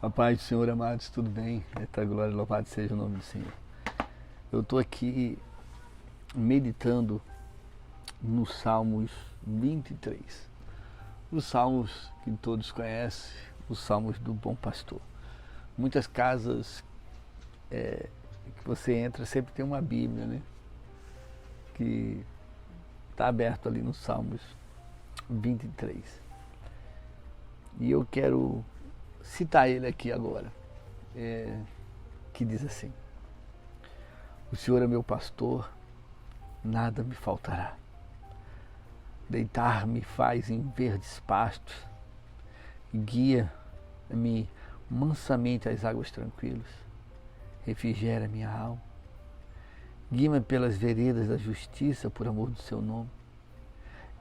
A paz do Senhor, amados, tudo bem? Eita glória, louvado seja o nome do Senhor. Eu estou aqui meditando no Salmos 23. Os Salmos que todos conhecem, os Salmos do Bom Pastor. Muitas casas que você entra sempre tem uma Bíblia, né? Que está aberto ali no Salmos 23. E eu quero citar ele aqui agora, que diz assim: o Senhor é meu pastor, nada me faltará. Deitar-me faz em verdes pastos, guia-me mansamente às águas tranquilas, refrigera minha alma, guia-me pelas veredas da justiça por amor do seu nome.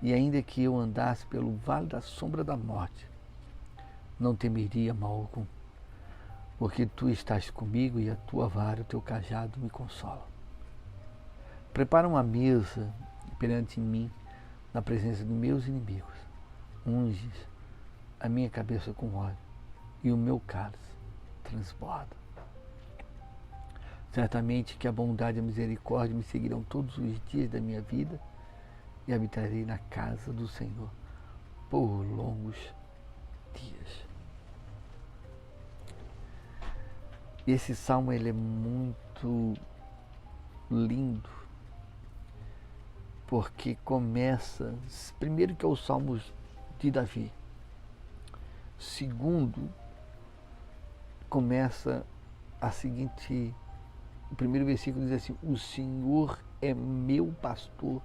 E ainda que eu andasse pelo vale da sombra da morte, não temeria mal algum, porque tu estás comigo e a tua vara, o teu cajado me consola. Prepara uma mesa perante mim, na presença dos meus inimigos. Unges a minha cabeça com óleo e o meu cálice transborda. Certamente que a bondade e a misericórdia me seguirão todos os dias da minha vida e habitarei na casa do Senhor por longos dias. Esse salmo ele é muito lindo, porque começa, primeiro que é o Salmos de Davi, segundo, começa o primeiro versículo diz assim: o Senhor é meu pastor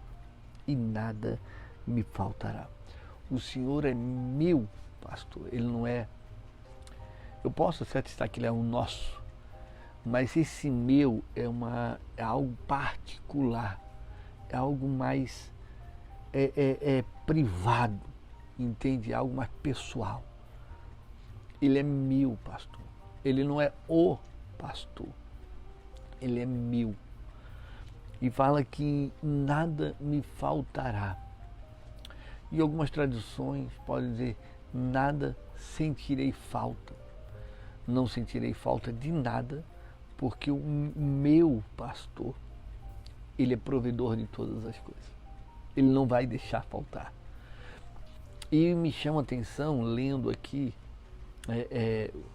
e nada me faltará. O Senhor é meu pastor, ele não é, eu posso até citar que ele é o nosso, mas esse meu é algo particular, é algo mais privado, entende? É algo mais pessoal. Ele é meu pastor, ele não é o pastor, ele é meu. E fala que nada me faltará. E algumas traduções podem dizer: nada sentirei falta. Não sentirei falta de nada, porque o meu pastor, ele é provedor de todas as coisas. Ele não vai deixar faltar. E me chama a atenção, lendo aqui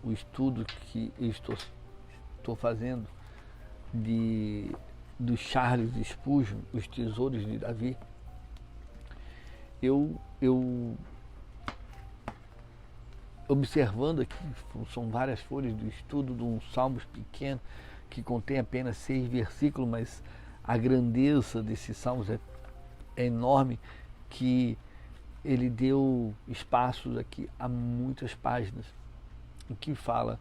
o estudo que eu estou fazendo do Charles Spurgeon, Os Tesouros de Davi. Eu observando aqui, são várias folhas do estudo de um Salmos pequeno, que contém apenas 6 versículos, mas a grandeza desses Salmos é enorme, que ele deu espaços aqui a muitas páginas, em que fala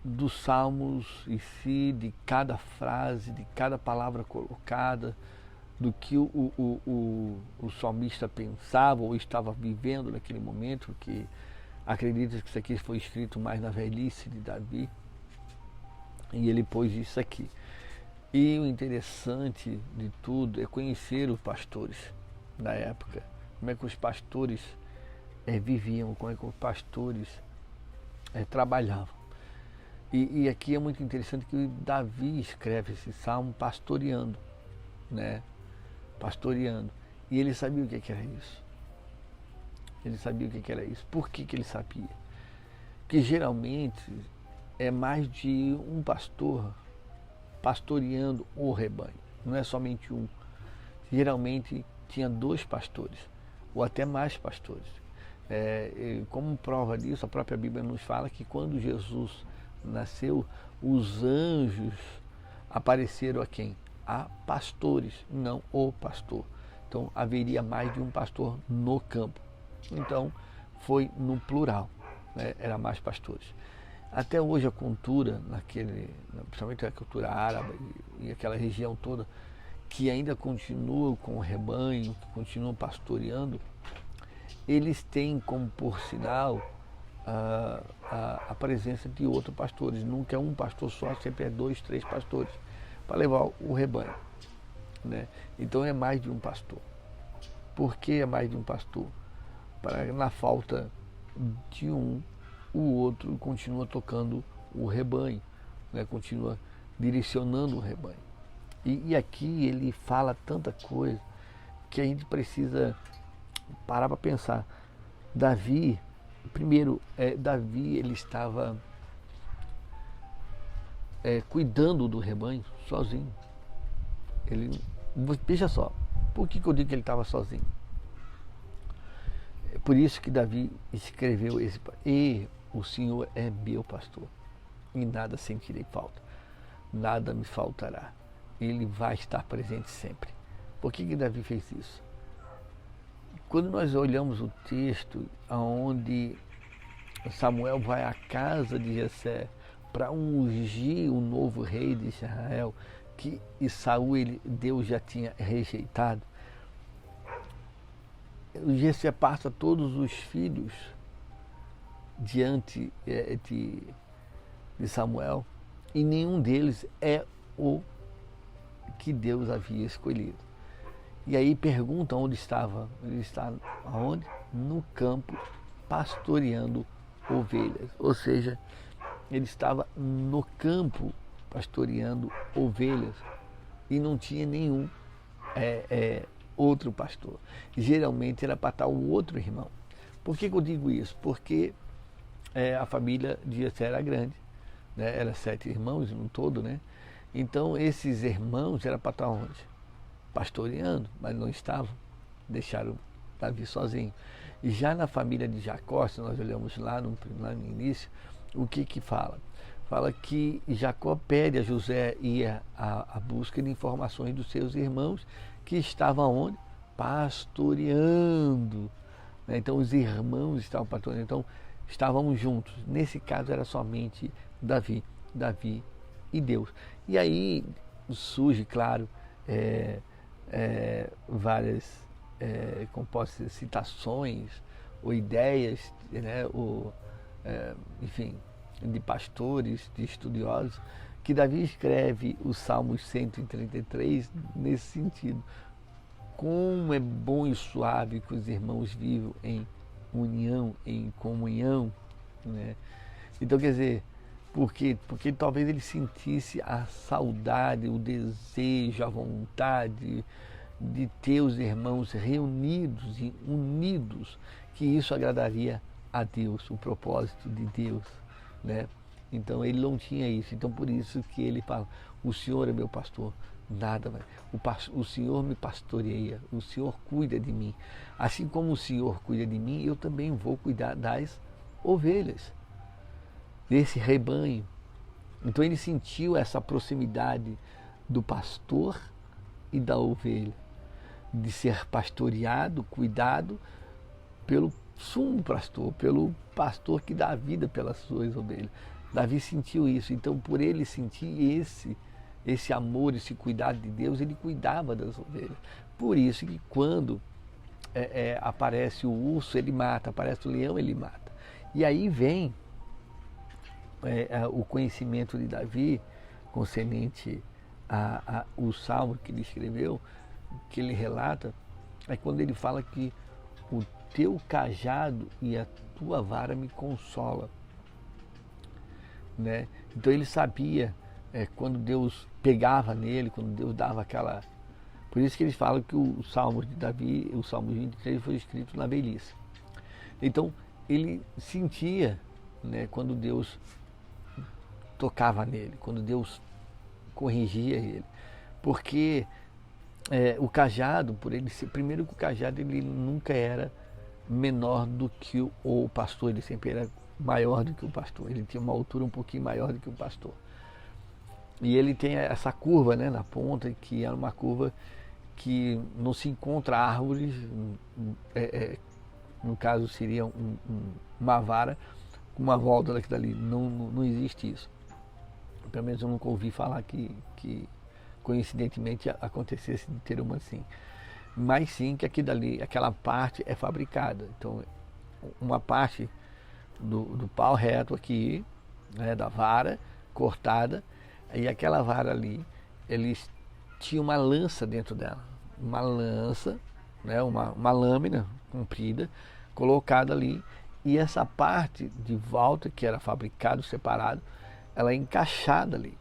dos Salmos em si, de cada frase, de cada palavra colocada, do que o salmista pensava ou estava vivendo naquele momento, que acredita que isso aqui foi escrito mais na velhice de Davi, e ele pôs isso aqui. E o interessante de tudo é conhecer os pastores da época, como é que os pastores viviam, como é que os pastores trabalhavam. E aqui é muito interessante que Davi escreve esse salmo pastoreando, né? Pastoreando. E ele sabia o que era isso. Ele sabia o que era isso. Por que ele sabia? Porque geralmente é mais de um pastor pastoreando o rebanho. Não é somente um. Geralmente tinha 2 pastores, ou até mais pastores. Como prova disso, a própria Bíblia nos fala que quando Jesus nasceu, os anjos apareceram a quem? A pastores, não o pastor. Então haveria mais de um pastor no campo. Então foi no plural, né? Era mais pastores. Até hoje a cultura, principalmente a cultura árabe e aquela região toda, que ainda continua com o rebanho, que continuam pastoreando, eles têm como por sinal a presença de outros pastores. Nunca é um pastor só, sempre é 2, 3 pastores, para levar o rebanho, né? Então é mais de um pastor. Por que é mais de um pastor? Para, na falta de um, o outro continua tocando o rebanho, né? Continua direcionando o rebanho. E aqui ele fala tanta coisa que a gente precisa parar para pensar. Davi, primeiro, Davi ele estava cuidando do rebanho sozinho. Veja só, por que eu digo que ele estava sozinho? É por isso que Davi escreveu e o Senhor é meu pastor, e nada sentirei falta, nada me faltará. Ele vai estar presente sempre. Por que Davi fez isso? Quando nós olhamos o texto onde Samuel vai à casa de Jessé para ungir o novo rei de Israel, que Saul Deus já tinha rejeitado, Jessé passa todos os filhos diante de Samuel, e nenhum deles é o que Deus havia escolhido. E aí pergunta onde estava. Ele está aonde? No campo, pastoreando ovelhas. Ou seja, ele estava no campo pastoreando ovelhas e não tinha nenhum outro pastor. Geralmente era para estar o outro irmão. Por que eu digo isso? Porque a família de Jessé era grande, né? Era 7 irmãos no todo, né? Então esses irmãos era para estar onde? Pastoreando, mas não estavam, deixaram Davi sozinho. E já na família de Jacó, se nós olhamos lá no início, o que fala? Fala que Jacó pede a José ir à busca de informações dos seus irmãos que estavam onde? Pastoreando. Então os irmãos estavam pastoreando, então estávamos juntos. Nesse caso era somente Davi e Deus. E aí surge, claro, várias como posso dizer, citações ou ideias, né, enfim, de pastores, de estudiosos, que Davi escreve o Salmos 133 nesse sentido. Como é bom e suave que os irmãos vivam em união, em comunhão, né? Então, quer dizer, por quê? Porque talvez ele sentisse a saudade, o desejo, a vontade de ter os irmãos reunidos e unidos, que isso agradaria a Deus, o propósito de Deus, né? Então ele não tinha isso. Então por isso que ele fala: o Senhor é meu pastor, nada vai. O Senhor me pastoreia, o Senhor cuida de mim. Assim como o Senhor cuida de mim, eu também vou cuidar das ovelhas, desse rebanho. Então ele sentiu essa proximidade do pastor e da ovelha, de ser pastoreado, cuidado pelo sumo pastor, pelo pastor que dá a vida pelas suas ovelhas. Davi sentiu isso. Então, por ele sentir esse amor, esse cuidado de Deus, ele cuidava das ovelhas. Por isso que quando aparece o urso, ele mata, aparece o leão, ele mata. E aí vem o conhecimento de Davi concernente o salmo que ele escreveu, que ele relata, é quando ele fala que o teu cajado e a tua vara me consola, né? Então ele sabia quando Deus pegava nele, quando Deus dava aquela... Por isso que eles falam que o Salmo de Davi, o Salmo 23, foi escrito na velhice. Então ele sentia, né, quando Deus tocava nele, quando Deus corrigia ele, porque o cajado, por ele ser, primeiro que o cajado ele nunca era menor do que o pastor, ele sempre era maior do que o pastor, ele tinha uma altura um pouquinho maior do que o pastor. E ele tem essa curva, né, na ponta, que é uma curva que não se encontra árvores, no caso seria uma vara com uma volta daquilo ali, não existe isso. Pelo menos eu nunca ouvi falar que coincidentemente acontecesse de ter uma assim. Mas sim que aquela parte é fabricada. Então, uma parte do pau reto aqui, né, da vara cortada, e aquela vara ali, eles tinham uma lança dentro dela. Uma lança, né, uma lâmina comprida, colocada ali, E essa parte de volta, que era fabricado separado, ela é encaixada ali.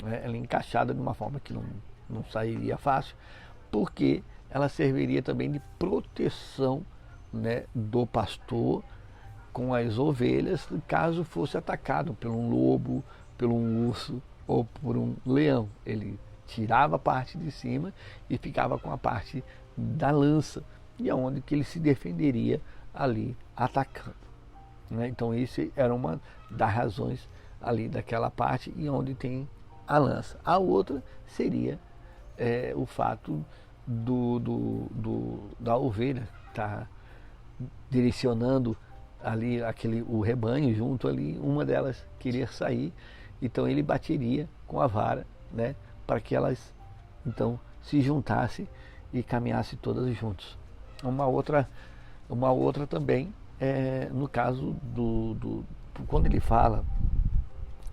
Né? Ela é encaixada de uma forma que não sairia fácil, porque ela serviria também de proteção, né, do pastor com as ovelhas, caso fosse atacado por um lobo, por um urso ou por um leão. Ele tirava a parte de cima e ficava com a parte da lança, e é onde que ele se defenderia ali atacando. Né? Então isso era uma das razões ali daquela parte, e onde tem a lança. A outra seria o fato da ovelha estar direcionando ali o rebanho junto ali, uma delas querer sair, então ele bateria com a vara, né, para que elas então se juntassem e caminhassem todas juntas. Uma outra também no caso quando ele fala,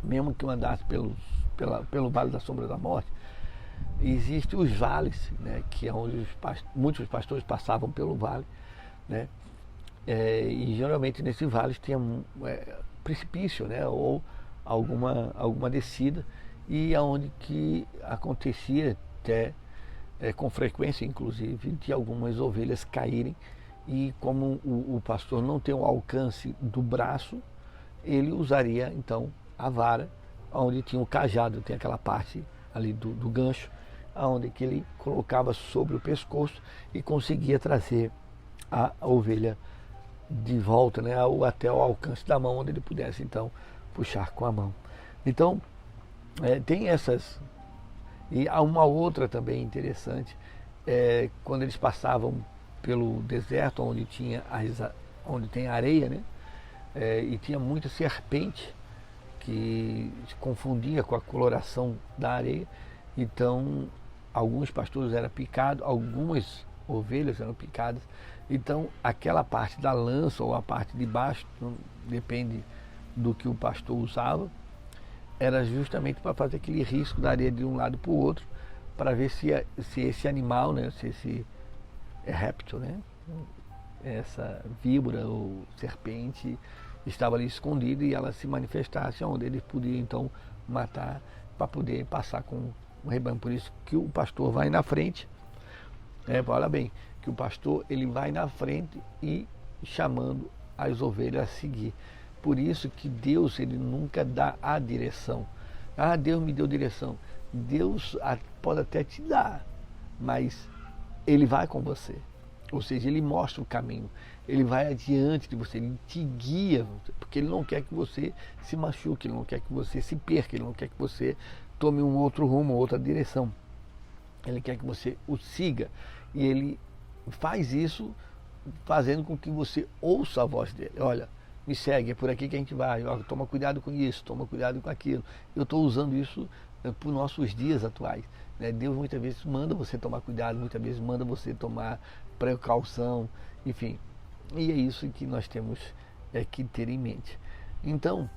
mesmo que eu andasse pelo vale da sombra da morte, existem os vales, né, que é onde muitos pastores passavam pelo vale, né, e geralmente nesses vales tinha precipício, né, ou alguma descida, e aonde que acontecia até com frequência, inclusive, de algumas ovelhas caírem, e como o pastor não tem o alcance do braço, ele usaria então a vara, onde tinha o cajado, tem aquela parte ali do gancho, onde que ele colocava sobre o pescoço e conseguia trazer a ovelha de volta, né, ou até o alcance da mão, onde ele pudesse então puxar com a mão. Então tem essas. E há uma outra também interessante, quando eles passavam pelo deserto, onde tem areia, né, e tinha muita serpente que se confundia com a coloração da areia. Então alguns pastores eram picados, algumas ovelhas eram picadas. Então aquela parte da lança ou a parte de baixo, depende do que o pastor usava, era justamente para fazer aquele risco da areia de um lado para o outro, para ver se esse animal, né, se esse réptil, né, essa víbora ou serpente estava ali escondida, e ela se manifestasse, onde eles podiam então matar, para poder passar com o rebanho. Por isso que o pastor vai na frente, olha bem, que o pastor ele vai na frente e chamando as ovelhas a seguir. Por isso que Deus ele nunca dá a direção. Ah, Deus me deu direção. Deus pode até te dar, mas ele vai com você. Ou seja, ele mostra o caminho, ele vai adiante de você, ele te guia, porque ele não quer que você se machuque, ele não quer que você se perca, ele não quer que você tome um outro rumo, outra direção. Ele quer que você o siga, e ele faz isso fazendo com que você ouça a voz dele. Olha, me segue, é por aqui que a gente vai, ó, toma cuidado com isso, toma cuidado com aquilo. Eu estou usando isso para os nossos dias atuais. Né? Deus muitas vezes manda você tomar cuidado, muitas vezes manda você tomar precaução, enfim. E é isso que nós temos que ter em mente. Então,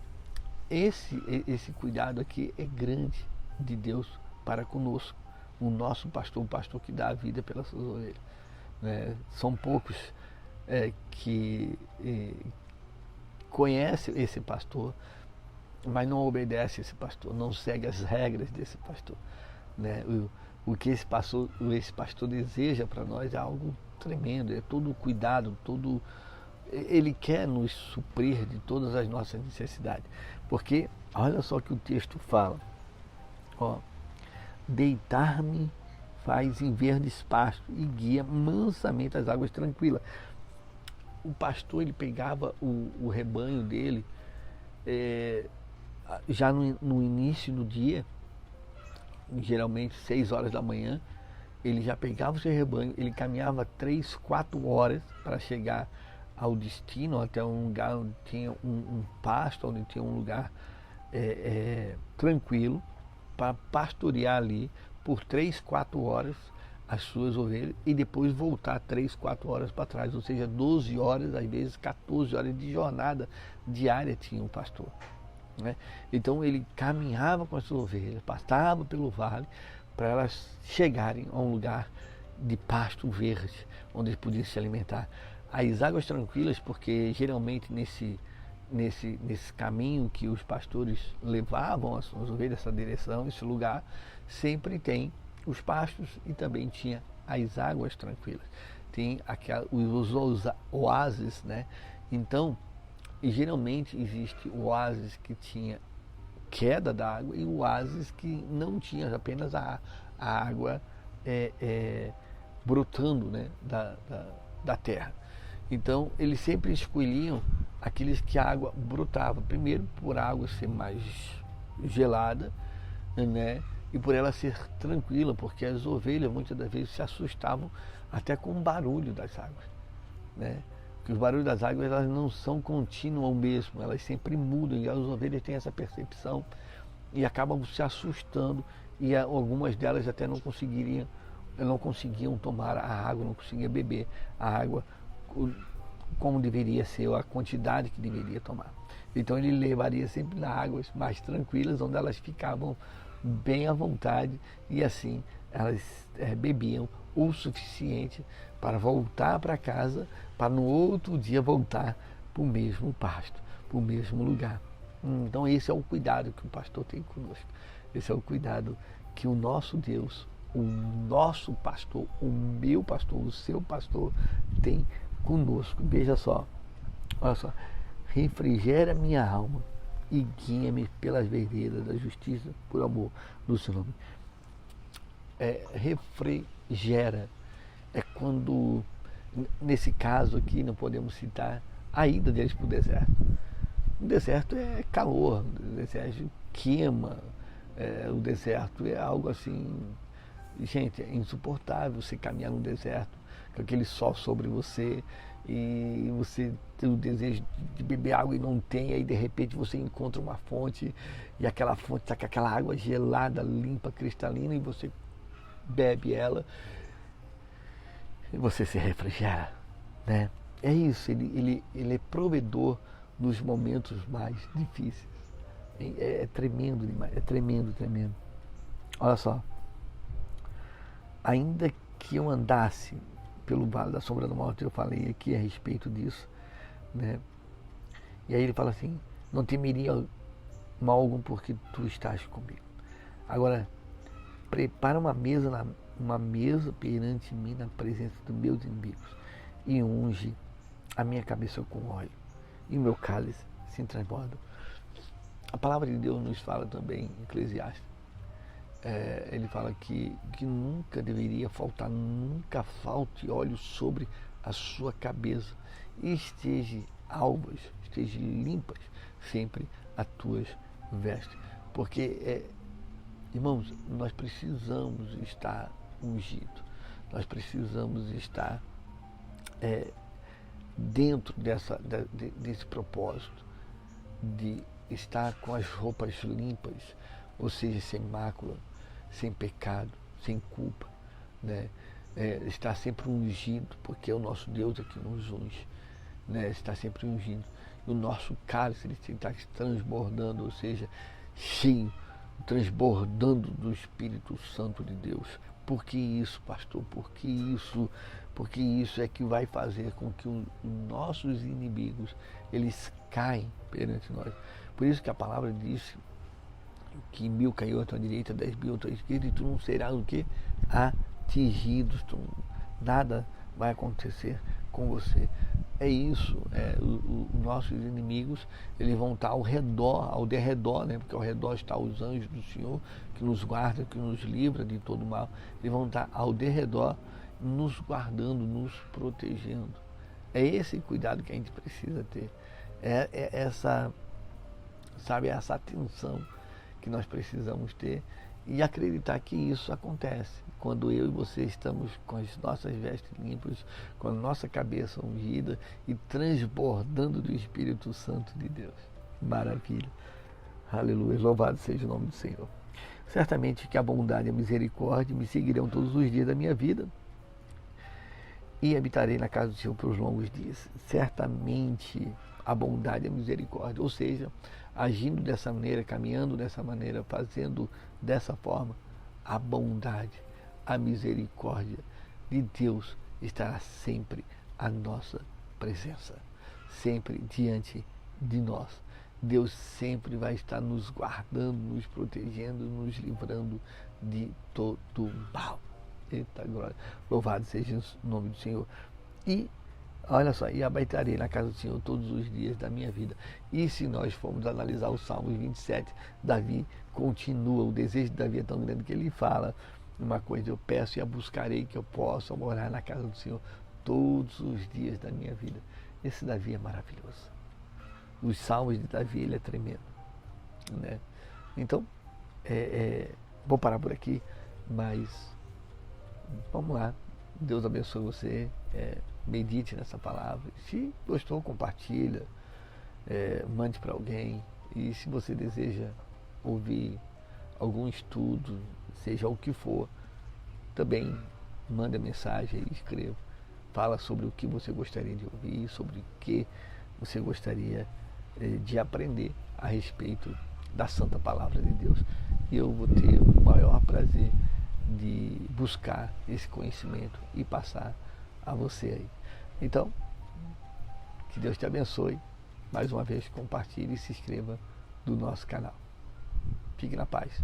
esse cuidado aqui é grande de Deus para conosco. O nosso pastor, o pastor que dá a vida pelas suas ovelhas. Né? São poucos que conhecem esse pastor, mas não obedece esse pastor, não segue as regras desse pastor. Né? O que esse pastor deseja para nós é algo tremendo, é todo o cuidado, ele quer nos suprir de todas as nossas necessidades. Porque olha só que o texto fala, ó, deitar-me faz em verdes pastos e guia mansamente as águas tranquilas. O pastor ele pegava o rebanho dele já no início do dia, geralmente 6 horas da manhã, ele já pegava o seu rebanho, ele caminhava 3, 4 horas para chegar ao destino, até um lugar onde tinha um pasto, onde tinha um lugar tranquilo, para pastorear ali por 3, 4 horas as suas ovelhas, e depois voltar 3, 4 horas para trás, ou seja, 12 horas, às vezes 14 horas de jornada diária tinha um pastor. Né? Então ele caminhava com as suas ovelhas, passava pelo vale, para elas chegarem a um lugar de pasto verde, onde eles podiam se alimentar. as águas tranquilas, porque geralmente nesse caminho que os pastores levavam as suas ovelhas, essa direção, esse lugar, sempre tem os pastos e também tinha as águas tranquilas. Tem os oásis, né? Então, e geralmente existe o oásis que tinha queda da água e o oásis que não tinha, apenas a água brotando, né, da terra. Então, eles sempre escolhiam aqueles que a água brotava, primeiro por a água ser mais gelada, né, e por ela ser tranquila, porque as ovelhas muitas das vezes se assustavam até com o barulho das águas, né? Porque os barulhos das águas, elas não são contínuas mesmo, elas sempre mudam, e as ovelhas têm essa percepção e acabam se assustando, e algumas delas até não conseguiam tomar a água, não conseguiam beber a água como deveria ser, a quantidade que deveria tomar. Então ele levaria sempre nas águas mais tranquilas, onde elas ficavam bem à vontade, e assim elas bebiam o suficiente para voltar para casa, para no outro dia voltar para o mesmo pasto, para o mesmo lugar. Então esse é o cuidado que o pastor tem conosco. Esse é o cuidado que o nosso Deus, o nosso pastor, o meu pastor, o seu pastor tem conosco. Veja só, olha só. Refrigera minha alma e guia-me pelas veredas da justiça por amor do seu nome. Refrigera é quando, nesse caso aqui, não podemos citar a ida deles para o deserto. O deserto é calor, o deserto queima, o deserto é algo assim, gente, é insuportável você caminhar no deserto com aquele sol sobre você e você tem o desejo de beber água e não tem, aí de repente você encontra uma fonte e aquela fonte está com aquela água gelada, limpa, cristalina, e você bebe ela e você se refrigera, né? É isso, ele é provedor nos momentos mais difíceis. É tremendo demais, é tremendo. Olha só, ainda que eu andasse pelo vale da sombra da morte, eu falei aqui a respeito disso, né? E aí ele fala assim, não temeria mal algum porque tu estás comigo. Agora, prepara uma mesa perante mim na presença dos meus inimigos e unge a minha cabeça com óleo e o meu cálice se transborda. A palavra de Deus nos fala também em Eclesiastes. Ele fala que nunca deveria faltar, nunca falte óleo sobre a sua cabeça, e esteja alvas, esteja limpas sempre as tuas vestes, porque irmãos, nós precisamos estar ungidos, nós precisamos estar dentro desse propósito de estar com as roupas limpas, ou seja, sem mácula, sem pecado, sem culpa, né? Estar sempre ungido, porque é o nosso Deus que nos unge, né? Está sempre ungido. E o nosso cálice ele está transbordando, ou seja, cheio, transbordando do Espírito Santo de Deus. Por que isso, pastor? Porque isso é que vai fazer com que os nossos inimigos, eles caem perante nós. Por isso que a palavra diz que 1000 caiu à tua direita, 10.000 à tua esquerda, e tu não serás o quê? Atingido. Nada vai acontecer com você. É isso, os nossos inimigos, eles vão estar ao derredor, né? Porque ao redor está os anjos do Senhor, que nos guarda, que nos livra de todo mal. Eles vão estar ao derredor, nos guardando, nos protegendo. É esse cuidado que a gente precisa ter. Essa atenção que nós precisamos ter e acreditar que isso acontece quando eu e você estamos com as nossas vestes limpas, com a nossa cabeça ungida e transbordando do Espírito Santo de Deus. Maravilha. Aleluia. Louvado seja o nome do Senhor. Certamente que a bondade e a misericórdia me seguirão todos os dias da minha vida e habitarei na casa do Senhor pelos longos dias. Certamente a bondade e a misericórdia, ou seja, agindo dessa maneira, caminhando dessa maneira, fazendo dessa forma, a bondade, a misericórdia de Deus estará sempre à nossa presença, sempre diante de nós. Deus sempre vai estar nos guardando, nos protegendo, nos livrando de todo mal. Eita glória, louvado seja o nome do Senhor. E olha só, e habitarei na casa do Senhor todos os dias da minha vida. E se nós formos analisar o Salmo 27, Davi continua, o desejo de Davi é tão grande que ele fala uma coisa: eu peço e a buscarei, que eu possa morar na casa do Senhor todos os dias da minha vida. Esse Davi é maravilhoso. Os salmos de Davi, ele é tremendo, né? Então, vou parar por aqui, mas vamos lá. Deus abençoe você, medite nessa palavra. Se gostou, compartilha, mande para alguém. E se você deseja ouvir algum estudo, seja o que for, também mande a mensagem e escreva. Fala sobre o que você gostaria de ouvir, sobre o que você gostaria de aprender a respeito da Santa Palavra de Deus. E eu vou ter o maior prazer de buscar esse conhecimento e passar a você aí. Então, que Deus te abençoe. Mais uma vez, compartilhe e se inscreva no nosso canal. Fique na paz.